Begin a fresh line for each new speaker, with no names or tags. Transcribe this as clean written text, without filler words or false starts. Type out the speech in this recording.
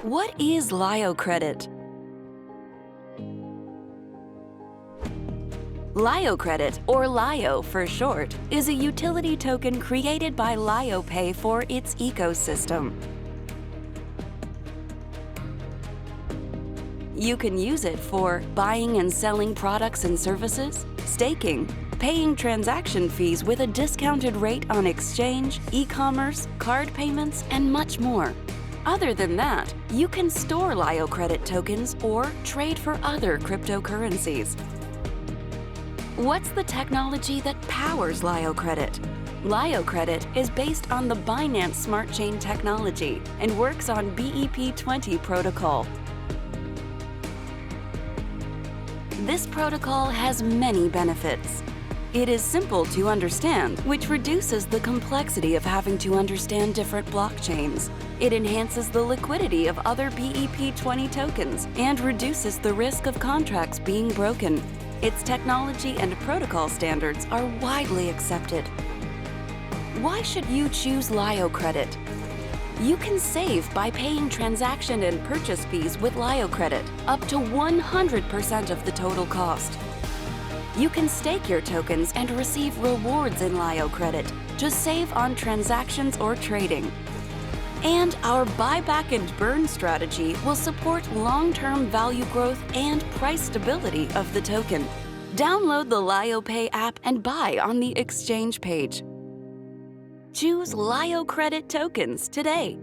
What is LYO Credit? LYO Credit, or LYO for short, is a utility token created by Lyopay for its ecosystem. You can use it for buying and selling products and services, staking, paying transaction fees with a discounted rate on exchange, e-commerce, card payments, and much more. Other than that, you can store LYO Credit tokens or trade for other cryptocurrencies. What's the technology that powers LYO Credit? LYO Credit is based on the Binance Smart Chain technology and works on BEP20 protocol. This protocol has many benefits. It is simple to understand, which reduces the complexity of having to understand different blockchains. It enhances the liquidity of other BEP20 tokens and reduces the risk of contracts being broken. Its technology and protocol standards are widely accepted. Why should you choose LYO Credit? You can save by paying transaction and purchase fees with LYO Credit, up to 100% of the total cost. You can stake your tokens and receive rewards in LYO Credit to save on transactions or trading. And our buyback and burn strategy will support long-term value growth and price stability of the token. Download the Lyopay app and buy on the exchange page. Choose LYO Credit tokens today.